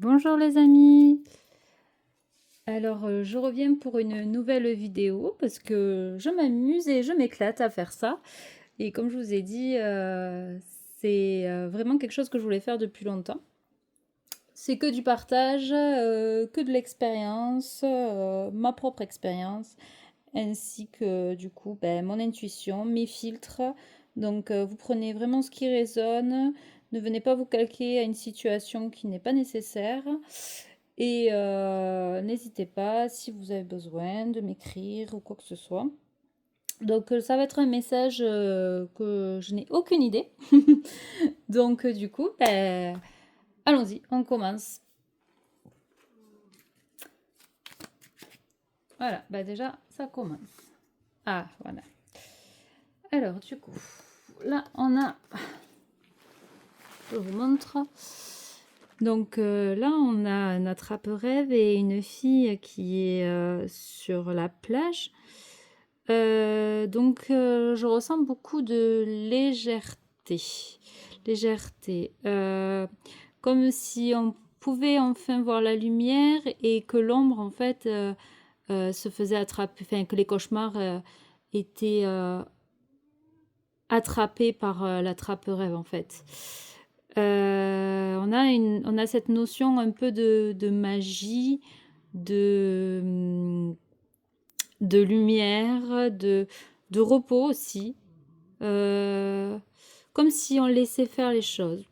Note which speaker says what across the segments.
Speaker 1: Bonjour les amis. Alors je reviens pour une nouvelle vidéo parce que je m'amuse et je m'éclate à faire ça. Et comme je vous ai dit, c'est vraiment quelque chose que je voulais faire depuis longtemps. C'est que du partage, que de l'expérience, ma propre expérience, ainsi que du coup mon intuition, mes filtres. Donc vous prenez vraiment ce qui résonne, ne venez pas vous calquer à une situation qui n'est pas nécessaire. Et n'hésitez pas si vous avez besoin de m'écrire ou quoi que ce soit. Donc ça va être un message que je n'ai aucune idée. Donc du coup, allons-y, on commence. Voilà, déjà ça commence. Ah, voilà. Alors du coup, là on a... Je vous montre. Donc là on a un attrape-rêve et une fille qui est sur la plage. Je ressens beaucoup de légèreté. Légèreté. Comme si on pouvait enfin voir la lumière et que l'ombre, en fait, se faisait attraper, enfin, que les cauchemars étaient attrapés par l'attrape-rêve, en fait. On a cette notion un peu de magie, de de lumière, de repos aussi. Comme si on laissait faire les choses.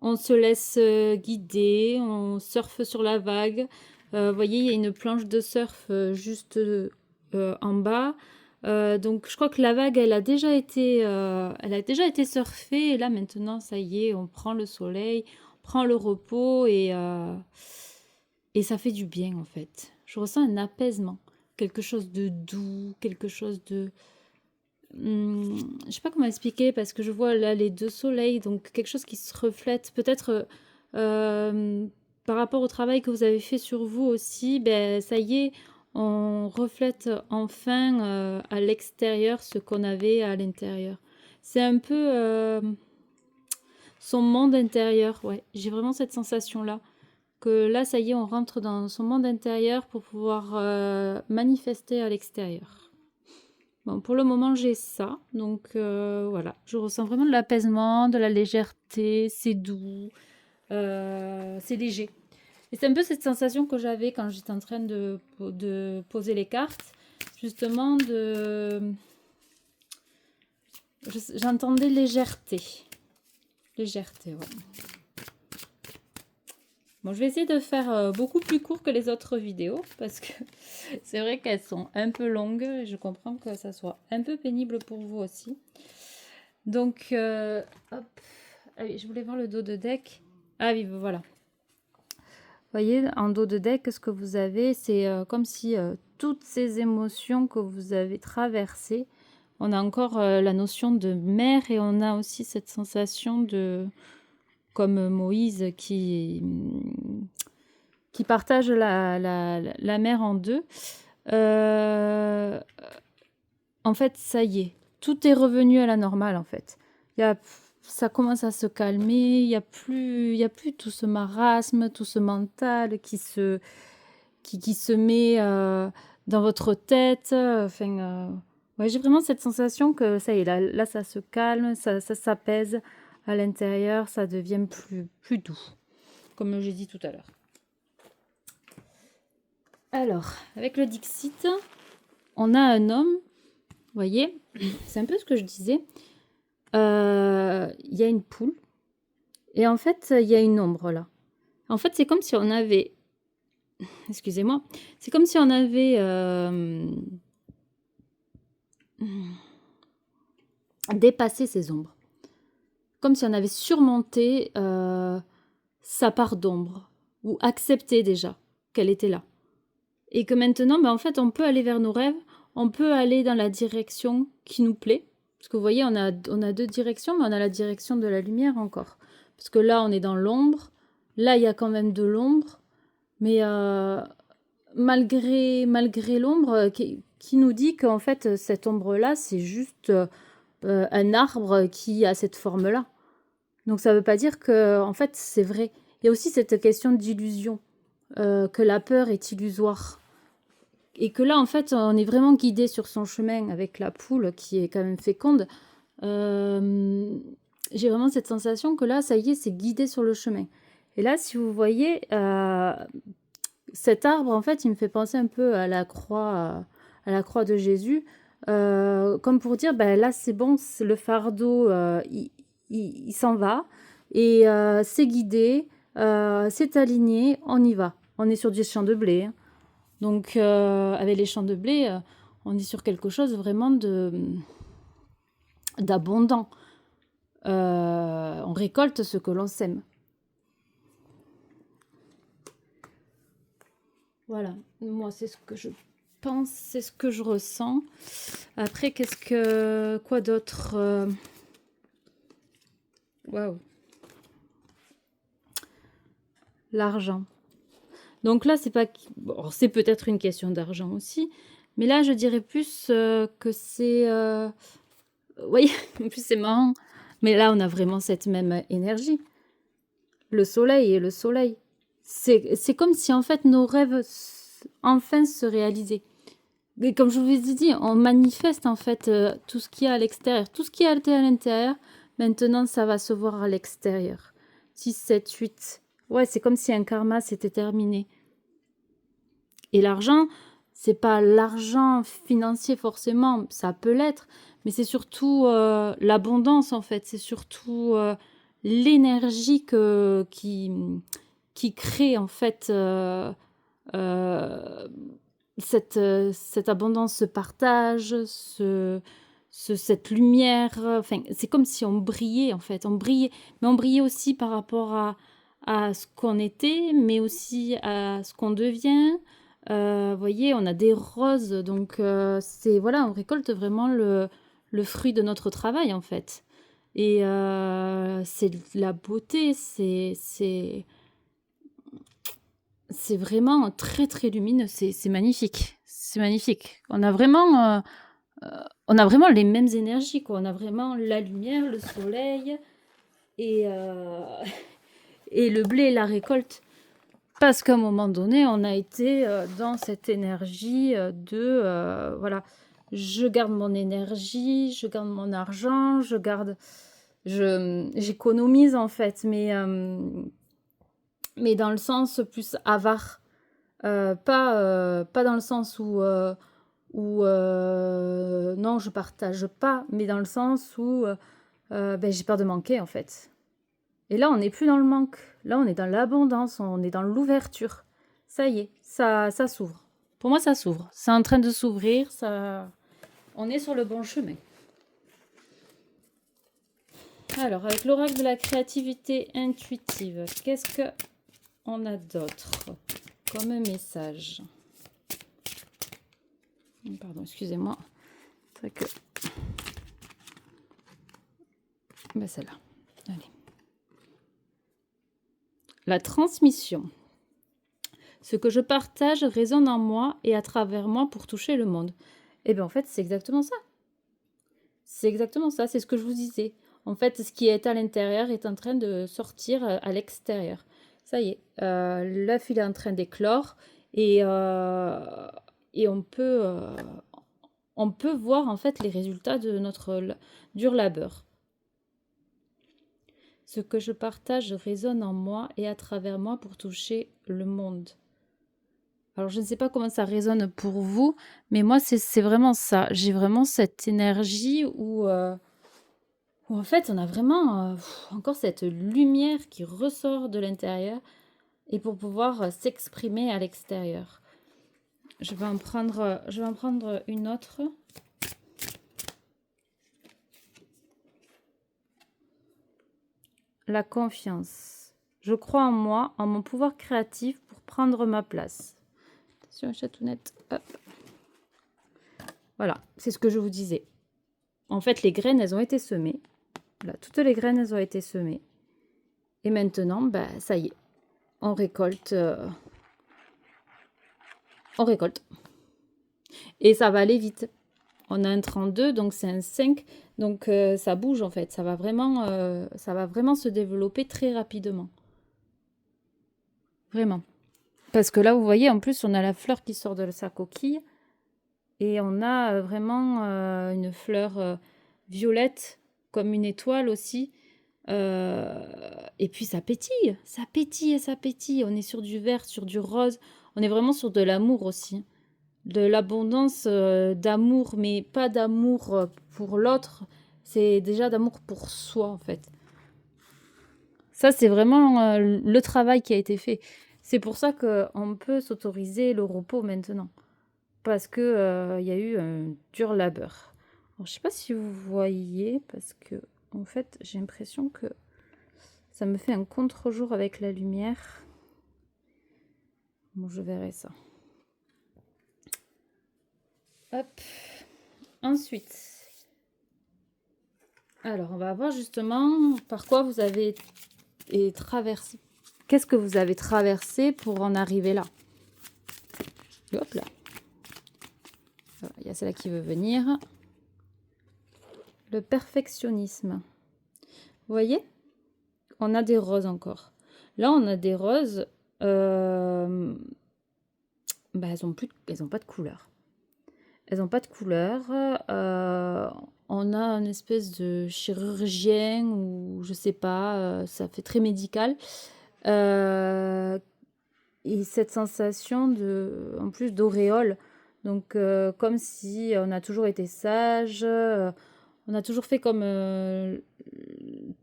Speaker 1: On se laisse guider, on surfe sur la vague. Vous voyez, il y a une planche de surf juste en bas. Donc je crois que la vague, elle a déjà été surfée. Et là maintenant, ça y est, on prend le soleil, on prend le repos et ça fait du bien en fait. Je ressens un apaisement, quelque chose de doux, quelque chose de... je sais pas comment expliquer parce que je vois là les deux soleils, donc quelque chose qui se reflète. Peut-être par rapport au travail que vous avez fait sur vous aussi, ça y est, on reflète enfin à l'extérieur ce qu'on avait à l'intérieur. C'est un peu son monde intérieur, ouais. J'ai vraiment cette sensation-là que là, ça y est, on rentre dans son monde intérieur pour pouvoir manifester à l'extérieur. Bon, pour le moment, j'ai ça. Donc voilà, je ressens vraiment de l'apaisement, de la légèreté, c'est doux, c'est léger. Et c'est un peu cette sensation que j'avais quand j'étais en train de poser les cartes. Justement, j'entendais légèreté. Légèreté, ouais. Bon, je vais essayer de faire beaucoup plus court que les autres vidéos parce que c'est vrai qu'elles sont un peu longues et je comprends que ça soit un peu pénible pour vous aussi. Donc, hop. Ah oui, je voulais voir le dos de deck. Ah oui, voilà. Vous voyez, en dos de deck, ce que vous avez, c'est comme si toutes ces émotions que vous avez traversées, on a encore la notion de mer et on a aussi cette sensation de, comme Moïse qui partage la mer en deux. En fait, ça y est, tout est revenu à la normale, en fait. Ça commence à se calmer, il y a plus tout ce marasme, tout ce mental qui se met dans votre tête. Ouais, j'ai vraiment cette sensation que ça y est, là ça se calme, ça s'apaise à l'intérieur, ça devient plus doux, comme j'ai dit tout à l'heure. Alors, avec le Dixit, on a un homme, vous voyez, c'est un peu ce que je disais. Il y a une poule, et en fait, il y a une ombre là. En fait, c'est comme si on avait... Excusez-moi. C'est comme si on avait dépassé ces ombres. Comme si on avait surmonté sa part d'ombre, ou accepté déjà qu'elle était là. Et que maintenant, en fait, on peut aller vers nos rêves, on peut aller dans la direction qui nous plaît. Parce que vous voyez, on a deux directions, mais on a la direction de la lumière encore. Parce que là, on est dans l'ombre. Là, il y a quand même de l'ombre. Mais malgré l'ombre qui nous dit qu'en fait, cette ombre-là, c'est juste un arbre qui a cette forme-là. Donc ça ne veut pas dire que, en fait, c'est vrai. il y a aussi cette question d'illusion, que la peur est illusoire. Et que là, en fait, on est vraiment guidé sur son chemin avec la poule qui est quand même féconde. J'ai vraiment cette sensation que là, ça y est, c'est guidé sur le chemin. Et là, si vous voyez, cet arbre, en fait, il me fait penser un peu à la croix de Jésus. Comme pour dire, ben là, c'est bon, le fardeau, il s'en va. Et c'est guidé, c'est aligné, on y va. On est sur du champ de blé, hein. Donc, avec les champs de blé, on est sur quelque chose vraiment d'abondant. On récolte ce que l'on sème. Voilà, moi, c'est ce que je pense, c'est ce que je ressens. Après, quoi d'autre? Waouh. L'argent. Donc là, c'est pas... Bon, c'est peut-être une question d'argent aussi, mais là, je dirais plus que c'est... Oui, en plus, c'est marrant. Mais là, on a vraiment cette même énergie. Le soleil et le soleil. C'est comme si, en fait, nos rêves enfin se réalisaient. Mais comme je vous ai dit, on manifeste, en fait, tout ce qu'il y a à l'extérieur. Tout ce qui est à l'intérieur, maintenant, ça va se voir à l'extérieur. 6, 7, 8... Ouais, c'est comme si un karma s'était terminé. Et l'argent, c'est pas l'argent financier forcément, ça peut l'être, mais c'est surtout l'abondance en fait, c'est surtout l'énergie qui crée en fait euh, cette abondance, ce partage, cette lumière. Enfin, c'est comme si on brillait en fait, on brillait, mais on brillait aussi par rapport à ce qu'on était, mais aussi à ce qu'on devient. Vous voyez, on a des roses, donc c'est voilà, on récolte vraiment le fruit de notre travail en fait. Et c'est de la beauté, c'est vraiment très très lumineux, c'est magnifique, c'est magnifique. On a vraiment les mêmes énergies, quoi. On a vraiment la lumière, le soleil et et le blé et la récolte. Parce qu'à un moment donné, on a été dans cette énergie voilà, je garde mon énergie, je garde mon argent, j'économise en fait, mais dans le sens plus avare. Pas dans le sens où non, je partage pas, mais dans le sens où ben, j'ai peur de manquer en fait. Et là, on n'est plus dans le manque. Là, on est dans l'abondance, on est dans l'ouverture. Ça y est, ça s'ouvre. Pour moi, ça s'ouvre. C'est en train de s'ouvrir, on est sur le bon chemin. Alors, avec l'oracle de la créativité intuitive, qu'est-ce que on a d'autre comme message? Pardon, excusez-moi. C'est vrai que... Ben, celle-là. Allez. La transmission. Ce que je partage résonne en moi et à travers moi pour toucher le monde. Et bien en fait, c'est exactement ça. C'est exactement ça, c'est ce que je vous disais. En fait, ce qui est à l'intérieur est en train de sortir à l'extérieur. Ça y est, l'œuf il est en train d'éclore et on peut voir en fait les résultats de notre dur labeur. Ce que je partage résonne en moi et à travers moi pour toucher le monde. Alors, je ne sais pas comment ça résonne pour vous, mais moi, c'est vraiment ça. J'ai vraiment cette énergie où en fait, on a vraiment encore cette lumière qui ressort de l'intérieur et pour pouvoir s'exprimer à l'extérieur. Je vais en prendre une autre. La confiance. Je crois en moi, en mon pouvoir créatif pour prendre ma place. Attention, chatounette. Hop. Voilà, c'est ce que je vous disais. En fait, les graines, elles ont été semées. Là, toutes les graines, elles ont été semées. Et maintenant, bah, ça y est, on récolte. On récolte. Et ça va aller vite. On a un 32, donc c'est un 5. Donc ça bouge en fait. Ça va vraiment se développer très rapidement. vraiment. Parce que là, vous voyez, en plus, on a la fleur qui sort de sa coquille. Et on a vraiment une fleur violette, comme une étoile aussi. Et puis ça pétille, ça pétille et ça pétille. On est sur du vert, sur du rose. On est vraiment sur de l'amour aussi. De l'abondance d'amour, mais pas d'amour pour l'autre. C'est déjà d'amour pour soi, en fait. Ça, c'est vraiment le travail qui a été fait. C'est pour ça qu'on peut s'autoriser le repos maintenant. Parce que il y a eu un dur labeur. Alors, je sais pas si vous voyez, parce que en fait, j'ai l'impression que ça me fait un contre-jour avec la lumière. Bon, je verrai ça. Hop. Ensuite, alors on va voir justement par quoi vous avez traversé. Qu'est-ce que vous avez traversé pour en arriver là? Hop là. Voilà, il y a celle-là qui veut venir. Le perfectionnisme. Vous voyez? On a des roses encore. Là, on a des roses. Bah, elles ont pas de couleur. Elles n'ont pas de couleur. On a une espèce de chirurgien ou je sais pas. Ça fait très médical. Et cette sensation de, en plus d'auréole. Donc, comme si on a toujours été sage. On a toujours fait comme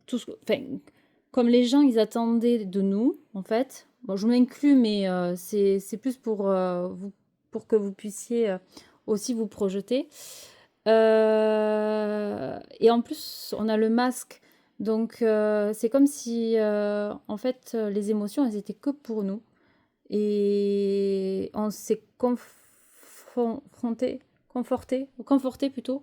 Speaker 1: tout ce, enfin, comme les gens ils attendaient de nous, en fait. Bon, je m'inclus, mais c'est plus pour que vous puissiez aussi vous projeter. Et en plus, on a le masque. Donc, c'est comme si, en fait, les émotions, elles étaient que pour nous. Et on s'est conforté plutôt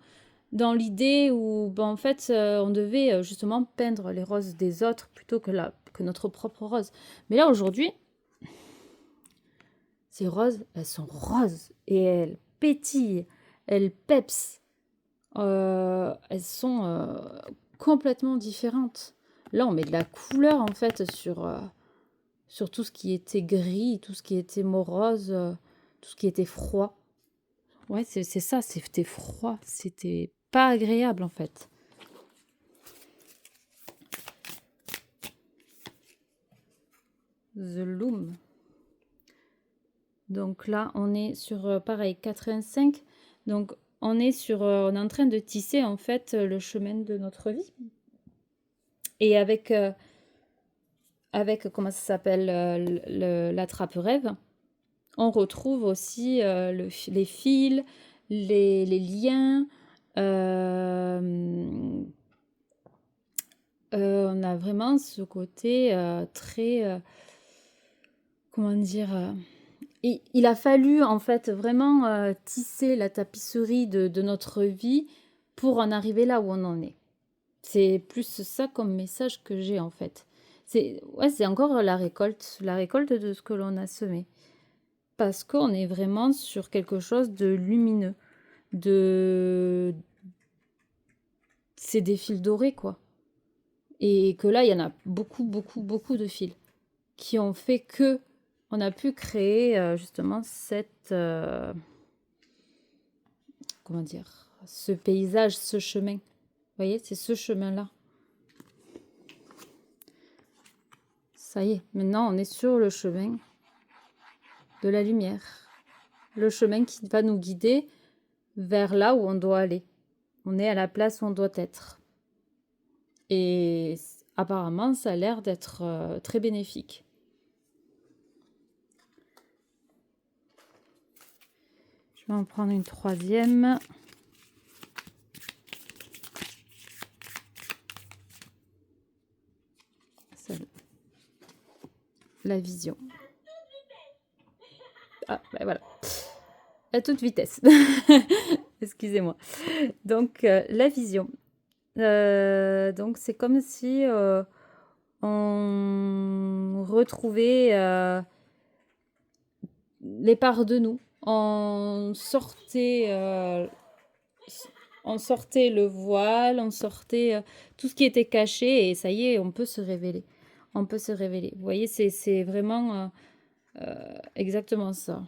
Speaker 1: dans l'idée où, ben, en fait, on devait justement peindre les roses des autres plutôt que notre propre rose. Mais là, aujourd'hui, ces roses, elles sont roses et elles pétillent, elles peps. Elles sont complètement différentes. Là, on met de la couleur, en fait, sur tout ce qui était gris, tout ce qui était morose, tout ce qui était froid. Ouais, c'est ça, c'était froid, c'était pas agréable en fait. The Loom. Donc là, on est sur, pareil, 85. Donc, on est en train de tisser en fait le chemin de notre vie. Et avec, comment ça s'appelle, la trappe-rêve, on retrouve aussi les fils, les liens. On a vraiment ce côté très, comment dire, il a fallu en fait vraiment tisser la tapisserie de notre vie pour en arriver là où on en est. C'est plus ça comme message que j'ai en fait. C'est encore la récolte de ce que l'on a semé. Parce qu'on est vraiment sur quelque chose de lumineux, c'est des fils dorés quoi. Et que là, il y en a beaucoup, beaucoup, beaucoup de fils qui ont fait que on a pu créer justement comment dire, ce paysage, ce chemin. Vous voyez, c'est ce chemin-là. Ça y est, maintenant on est sur le chemin de la lumière. Le chemin qui va nous guider vers là où on doit aller. On est à la place où on doit être. Et apparemment, ça a l'air d'être très bénéfique. Je vais en prendre une troisième. La vision. Ah, ben voilà. À toute vitesse. Excusez-moi. Donc, la vision. Donc, c'est comme si on retrouvait les parts de nous. On sortait le voile, on sortait tout ce qui était caché et ça y est, on peut se révéler. On peut se révéler. Vous voyez, c'est vraiment Exactement ça.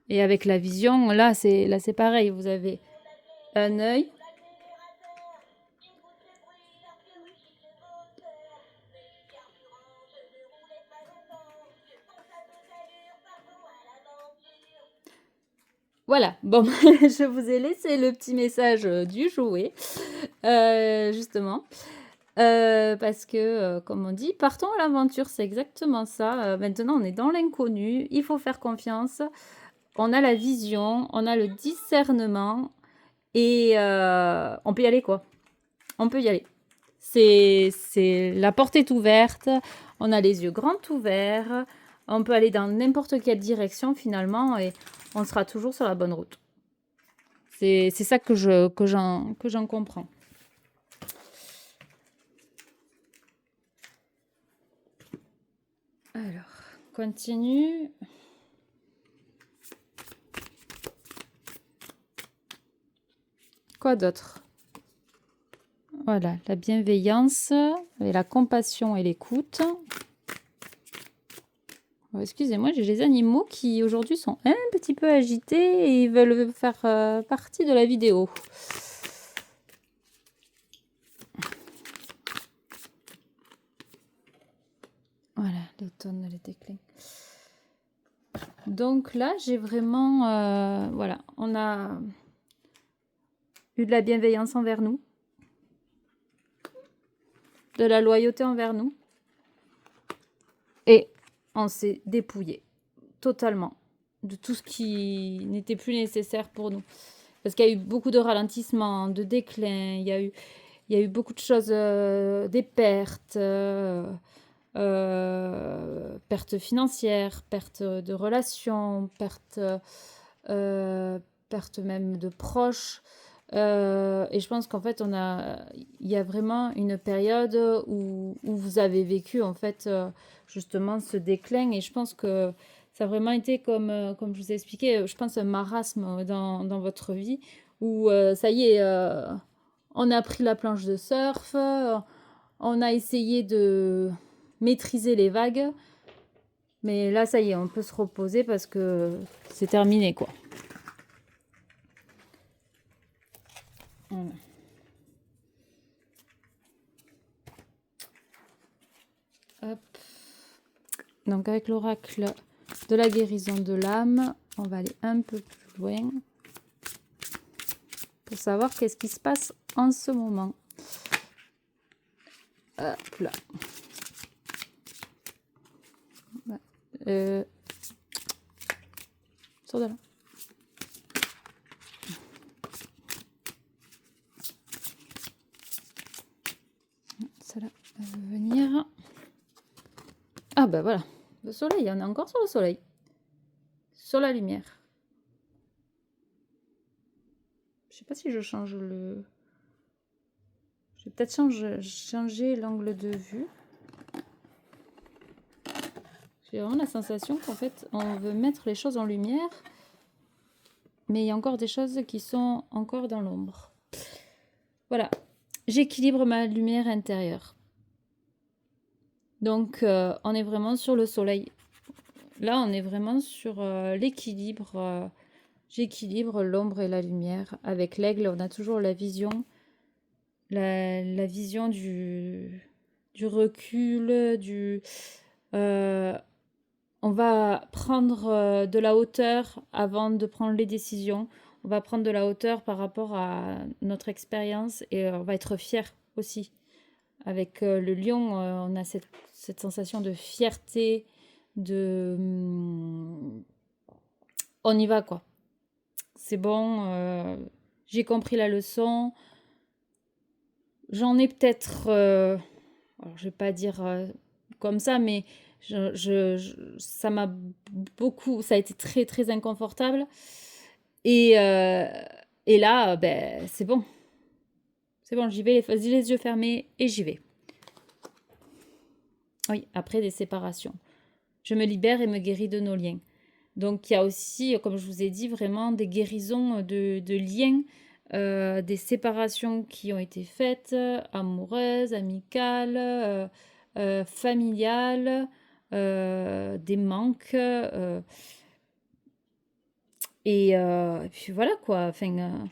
Speaker 1: Et avec la vision, là c'est pareil. Vous avez un œil. Voilà, bon, je vous ai laissé le petit message du jouet, justement. Parce que, comme on dit, partons à l'aventure, c'est exactement ça. Maintenant, on est dans l'inconnu, il faut faire confiance. On a la vision, on a le discernement et on peut y aller, quoi. On peut y aller. La porte est ouverte, on a les yeux grands ouverts, on peut aller dans n'importe quelle direction finalement et on sera toujours sur la bonne route. C'est ça que j'en comprends. Alors, continue. Quoi d'autre? Voilà, la bienveillance, et la compassion et l'écoute. Oh, excusez-moi, j'ai les animaux qui aujourd'hui sont un petit peu agités et ils veulent faire partie de la vidéo. Voilà, l'automne, les déclins. Donc là, j'ai vraiment... voilà, on a eu de la bienveillance envers nous, de la loyauté envers nous, et on s'est dépouillé totalement de tout ce qui n'était plus nécessaire pour nous. Parce qu'il y a eu beaucoup de ralentissements, de déclins, il y a eu beaucoup de choses, des pertes, pertes financières, pertes de relations, pertes même de proches. Et je pense qu'en fait, il y a vraiment une période où vous avez vécu en fait justement ce déclin. Et je pense que ça a vraiment été comme je vous ai expliqué, je pense un marasme dans votre vie où ça y est, on a pris la planche de surf, on a essayé de maîtriser les vagues, mais là ça y est, on peut se reposer parce que c'est terminé quoi. Voilà. Hop. Donc avec l'oracle de la guérison de l'âme, on va aller un peu plus loin pour savoir qu'est-ce qui se passe en ce moment. Hop là. Sors de là. Celle-là, elle veut venir. Ah ben voilà, le soleil, on est encore sur le soleil. Sur la lumière. Je sais pas si je change le... Je vais peut-être changer l'angle de vue. J'ai vraiment la sensation qu'en fait, on veut mettre les choses en lumière, mais il y a encore des choses qui sont encore dans l'ombre. Voilà, j'équilibre ma lumière intérieure. Donc, on est vraiment sur le soleil. Là, on est vraiment sur l'équilibre. J'équilibre l'ombre et la lumière. Avec l'aigle, on a toujours la vision. La vision du recul, on va prendre de la hauteur avant de prendre les décisions. On va prendre de la hauteur par rapport à notre expérience et on va être fier aussi. Avec le lion, on a cette sensation de fierté, on y va quoi. C'est bon, j'ai compris la leçon. J'en ai peut-être, alors je vais pas dire comme ça, mais ça m'a beaucoup, ça a été très très inconfortable. Et là, ben, c'est bon. C'est bon, j'y vais, les yeux fermés et j'y vais. Oui, après des séparations. Je me libère et me guéris de nos liens. Donc il y a aussi, comme je vous ai dit, vraiment des guérisons de liens, des séparations qui ont été faites, amoureuses, amicales, familiales, des manques. Et puis voilà quoi, enfin,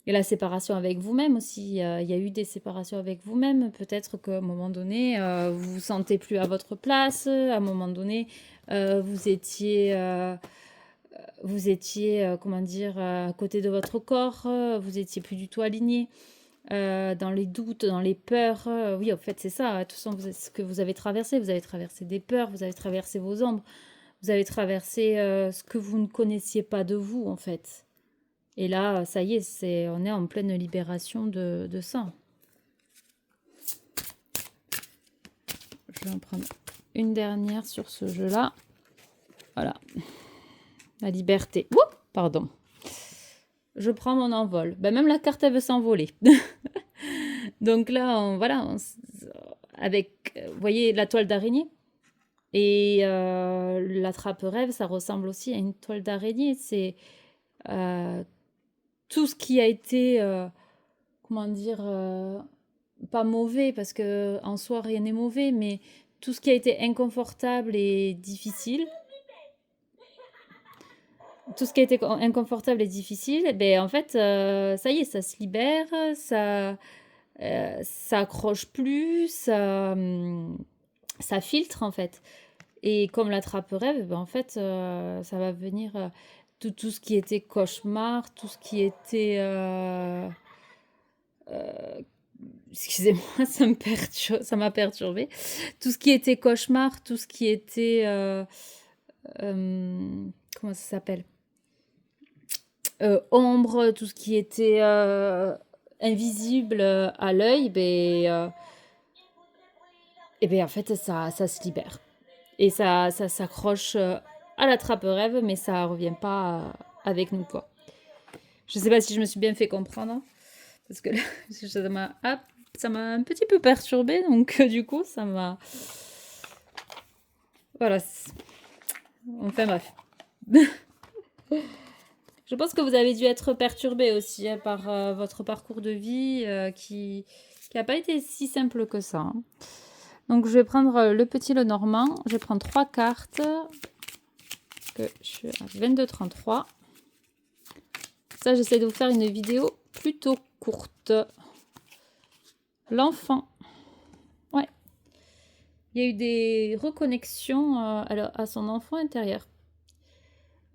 Speaker 1: et la séparation avec vous-même aussi. Il y a eu des séparations avec vous-même. Peut-être qu'à un moment donné, vous vous sentez plus à votre place. À un moment donné, vous étiez, comment dire, à côté de votre corps. Vous étiez plus du tout aligné. Dans les doutes, dans les peurs. Oui, en fait, c'est ça. De toute façon, ce que vous avez traversé. Vous avez traversé des peurs, vous avez traversé vos ombres. Vous avez traversé ce que vous ne connaissiez pas de vous, en fait. Et là, ça y est, on est en pleine libération de ça. Je vais en prendre une dernière sur ce jeu-là. Voilà. La liberté. Ouh, pardon. Je prends mon envol. Ben, même la carte, elle veut s'envoler. Donc là, voilà, avec, vous voyez, la toile d'araignée. Et l'attrape-rêve, ça ressemble aussi à une toile d'araignée. C'est tout ce qui a été, comment dire, pas mauvais, parce que en soi, rien n'est mauvais, mais tout ce qui a été inconfortable et difficile, tout ce qui a été inconfortable et difficile, ben en fait, ça y est, ça se libère, ça accroche plus, ça filtre en fait. Et comme l'attrape-rêve, ben en fait, ça va venir tout ce qui était cauchemar, tout ce qui était excusez-moi, ça m'a perturbé. Tout ce qui était cauchemar, tout ce qui était comment ça s'appelle, ombre, tout ce qui était invisible à l'œil, et ben en fait ça se libère et ça s'accroche à la trappe-rêve, mais ça revient pas avec nous quoi. Je sais pas si je me suis bien fait comprendre, hein, parce que là, ça m'a un petit peu perturbée, donc du coup ça m'a, voilà. Enfin bref. Je pense que vous avez dû être perturbé aussi hein, par votre parcours de vie qui n'a pas été si simple que ça. Hein. Donc je vais prendre le petit Lenormand. Je vais prendre 3 cartes. Que je suis à 22,33. Ça, j'essaie de vous faire une vidéo plutôt courte. L'enfant. Ouais. Il y a eu des reconnexions à son enfant intérieur.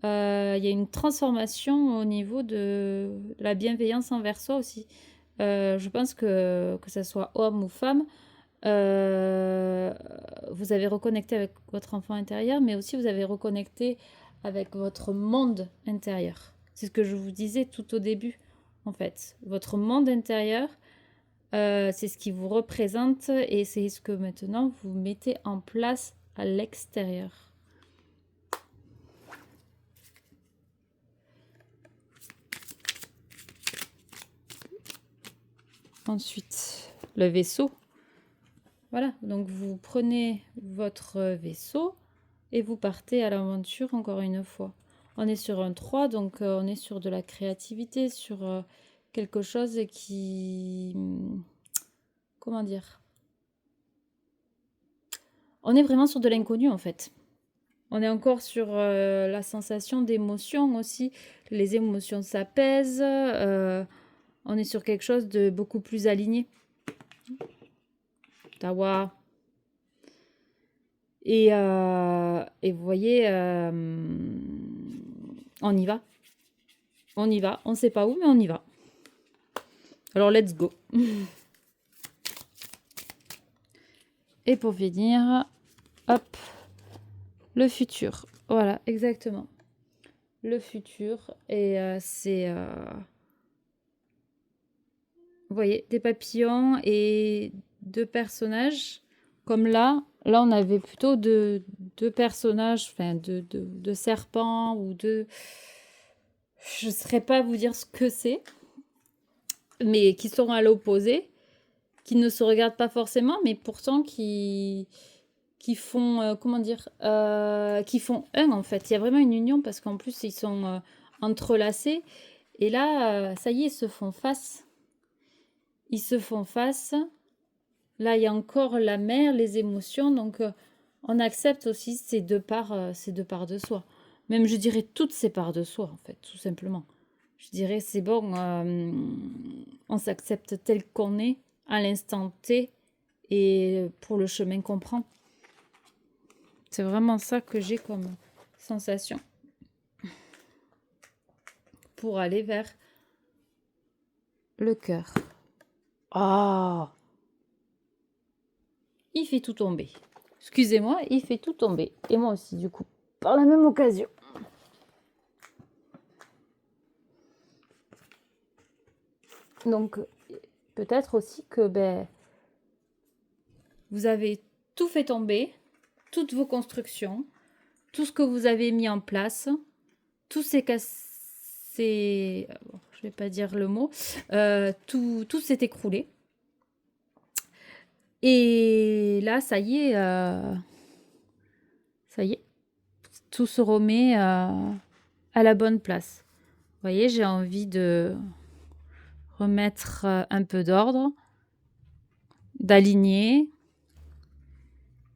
Speaker 1: Il y a une transformation au niveau de la bienveillance envers soi aussi. Je pense que ce soit homme ou femme, vous avez reconnecté avec votre enfant intérieur, mais aussi vous avez reconnecté avec votre monde intérieur. C'est ce que je vous disais tout au début, en fait. Votre monde intérieur, c'est ce qui vous représente et c'est ce que maintenant vous mettez en place à l'extérieur. Ensuite, le vaisseau. Voilà, donc vous prenez votre vaisseau et vous partez à l'aventure encore une fois. On est sur un 3, donc on est sur de la créativité, sur quelque chose qui... Comment dire? On est vraiment sur de l'inconnu en fait. On est encore sur la sensation d'émotion aussi. Les émotions s'apaisent. On est sur quelque chose de beaucoup plus aligné. Tawa. Et vous voyez, on y va. On y va. On ne sait pas où, mais on y va. Alors, let's go. Et pour finir, hop, le futur. Voilà, exactement. Le futur. Et c'est... vous voyez, des papillons et 2 personnages. Comme là on avait plutôt deux personnages, enfin de serpents ou de... Je ne saurais pas vous dire ce que c'est, mais qui sont à l'opposé, qui ne se regardent pas forcément, mais pourtant qui font, comment dire, qui font un en fait. Il y a vraiment une union parce qu'en plus ils sont entrelacés. Et là, ça y est, ils se font face. Ils se font face. Là, il y a encore la mer, les émotions. Donc, on accepte aussi ces deux parts de soi. Même, je dirais, toutes ces parts de soi, en fait, tout simplement. Je dirais, c'est bon, on s'accepte tel qu'on est, à l'instant T, et pour le chemin qu'on prend. C'est vraiment ça que j'ai comme sensation. Pour aller vers le cœur. Ah! Il fait tout tomber. Excusez-moi, il fait tout tomber. Et moi aussi, du coup, par la même occasion. Donc, peut-être aussi que vous avez tout fait tomber, toutes vos constructions, tout ce que vous avez mis en place, tout s'est cassé, je vais pas dire le mot, tout s'est écroulé. Et là, ça y est, tout se remet à la bonne place. Vous voyez, j'ai envie de remettre un peu d'ordre, d'aligner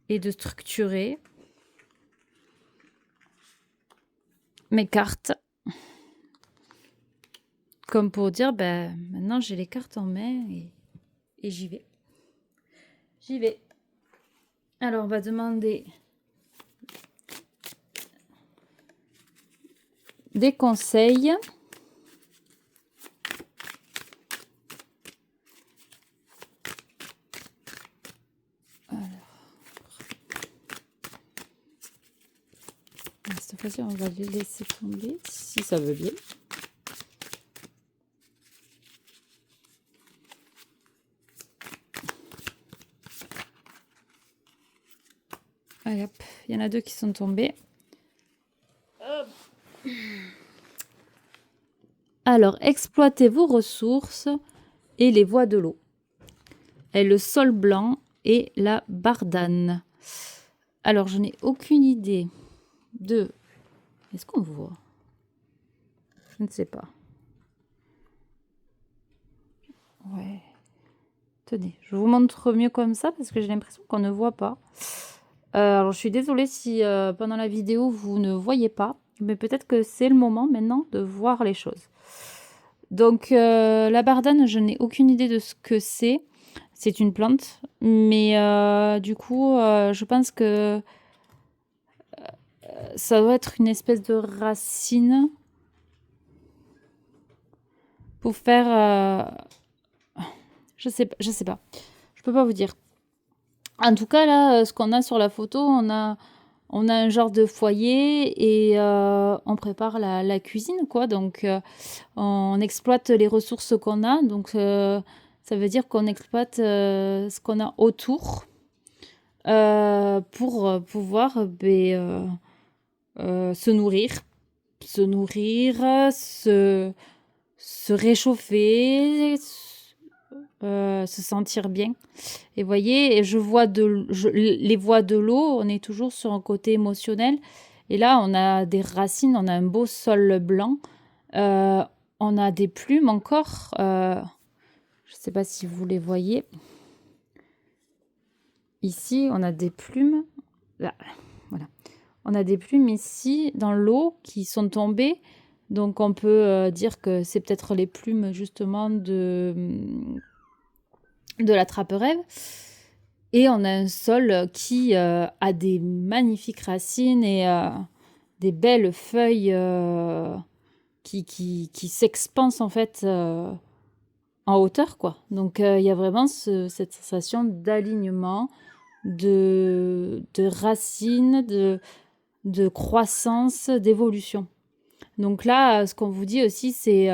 Speaker 1: et de structurer mes cartes. Comme pour dire, maintenant j'ai les cartes en main et j'y vais. J'y vais. Alors, on va demander des conseils. Cette fois-ci, on va les laisser tomber, si ça veut bien. Allez hop, il y en a deux qui sont tombés. Hop. Alors, exploitez vos ressources et les voies de l'eau. Et le sol blanc et la bardane. Alors, je n'ai aucune idée de... Est-ce qu'on voit? Je ne sais pas. Ouais. Tenez, je vous montre mieux comme ça parce que j'ai l'impression qu'on ne voit pas. Alors, je suis désolée si pendant la vidéo, vous ne voyez pas. Mais peut-être que c'est le moment maintenant de voir les choses. Donc, la bardane, je n'ai aucune idée de ce que c'est. C'est une plante. Mais du coup, je pense que ça doit être une espèce de racine pour faire... je sais pas. Je peux pas vous dire. En tout cas, là, ce qu'on a sur la photo, on a un genre de foyer et on prépare la cuisine, quoi. Donc, on exploite les ressources qu'on a. Donc, ça veut dire qu'on exploite ce qu'on a autour pour pouvoir se nourrir, se réchauffer, se sentir bien. Et vous voyez, je vois les voies de l'eau, on est toujours sur un côté émotionnel. Et là, on a des racines, on a un beau sol blanc. On a des plumes encore. Je ne sais pas si vous les voyez. Ici, on a des plumes. Là, voilà. On a des plumes ici dans l'eau qui sont tombées. Donc, on peut dire que c'est peut-être les plumes justement de l'attrape-rêve. Et on a un sol qui a des magnifiques racines et des belles feuilles qui s'expansent en fait en hauteur, quoi. Donc il y a vraiment cette sensation d'alignement, de racines, de croissance, d'évolution. Donc là, ce qu'on vous dit aussi, c'est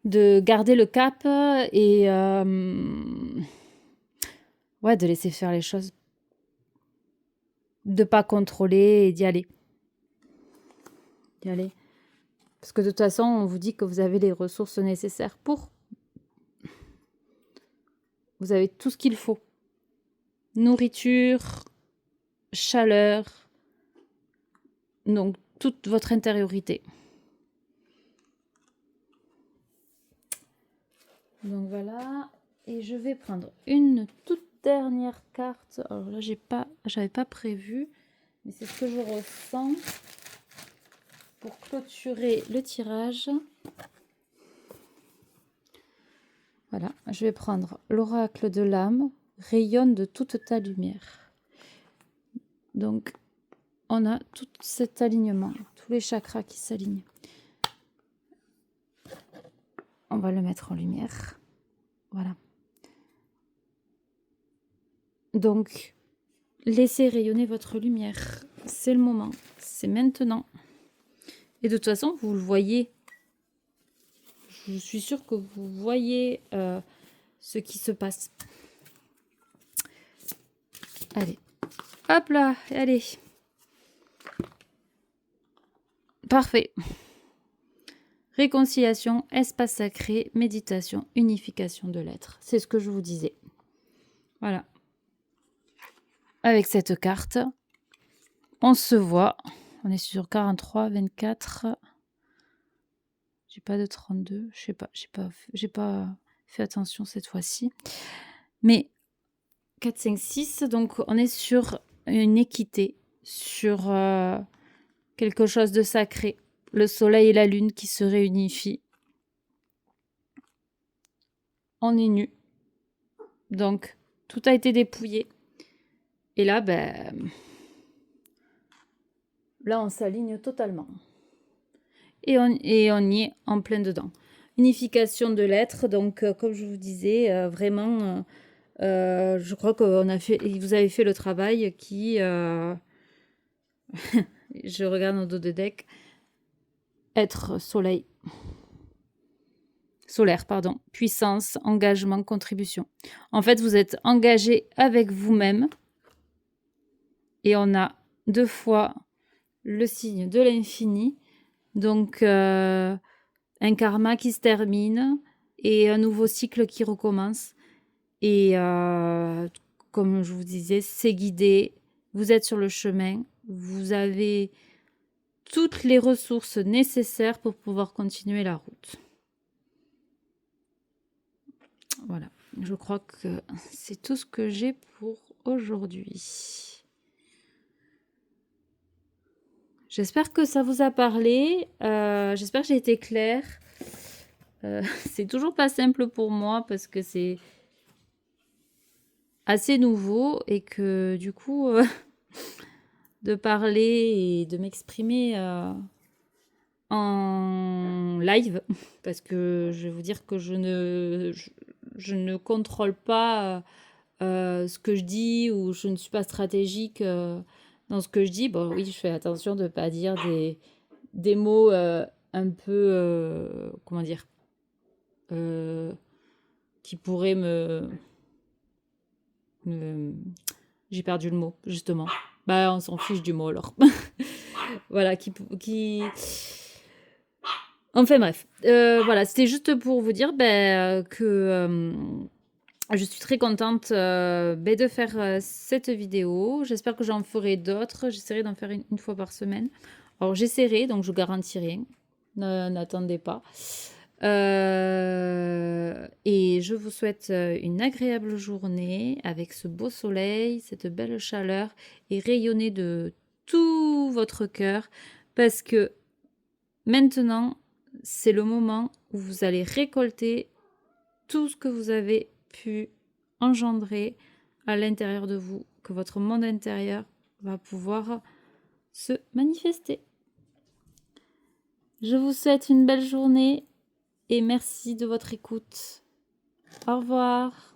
Speaker 1: de garder le cap et ouais, de laisser faire les choses. De pas contrôler et d'y aller. Parce que de toute façon, on vous dit que vous avez les ressources nécessaires pour. Vous avez tout ce qu'il faut. Nourriture, chaleur, donc toute votre intériorité. Donc voilà, et je vais prendre une toute dernière carte. Alors là, j'avais pas prévu. mais c'est ce que je ressens. Pour clôturer le tirage, voilà, je vais prendre l'oracle de l'âme, rayonne de toute ta lumière. Donc, on a tout cet alignement, tous les chakras qui s'alignent. On va le mettre en lumière. Voilà. Donc, laissez rayonner votre lumière. C'est le moment. C'est maintenant. Et de toute façon, vous le voyez. Je suis sûre que vous voyez ce qui se passe. Allez. Hop là. Allez. Parfait. Réconciliation, espace sacré, méditation, unification de l'être. C'est ce que je vous disais. Voilà. Avec cette carte, on se voit. On est sur 43, 24. J'ai pas de 32. Je sais pas. J'ai pas fait attention cette fois-ci. Mais 4, 5, 6. Donc, on est sur une équité. Sur quelque chose de sacré. Le soleil et la lune qui se réunifient. On est nu. Donc, tout a été dépouillé. Et là, là, on s'aligne totalement. Et on y est en plein dedans. Unification de l'être. Donc, comme je vous disais, vraiment, je crois que vous avez fait le travail qui... je regarde au dos de deck. Être soleil. Solaire, pardon. Puissance, engagement, contribution. En fait, vous êtes engagé avec vous-même. Et on a 2 fois le signe de l'infini. Donc, un karma qui se termine et un nouveau cycle qui recommence. Et comme je vous disais, c'est guidé. Vous êtes sur le chemin. Vous avez toutes les ressources nécessaires pour pouvoir continuer la route. Voilà. Je crois que c'est tout ce que j'ai pour aujourd'hui. J'espère que ça vous a parlé. J'espère que j'ai été claire. C'est toujours pas simple pour moi parce que c'est assez nouveau et que du coup, de parler et de m'exprimer en live, parce que je vais vous dire que je ne contrôle pas ce que je dis ou je ne suis pas stratégique dans ce que je dis. Bon, oui, je fais attention de ne pas dire des mots un peu, comment dire, qui pourraient j'ai perdu le mot, justement. Bah, on s'en fiche du mot, alors. Voilà, Enfin, bref. Voilà, c'était juste pour vous dire que je suis très contente de faire cette vidéo. J'espère que j'en ferai d'autres. J'essaierai d'en faire une fois par semaine. Alors, j'essaierai, donc je garantis rien. N'attendez pas. Et je vous souhaite une agréable journée avec ce beau soleil, cette belle chaleur et rayonner de tout votre cœur parce que maintenant, c'est le moment où vous allez récolter tout ce que vous avez pu engendrer à l'intérieur de vous, que votre monde intérieur va pouvoir se manifester. Je vous souhaite une belle journée et merci de votre écoute. Au revoir.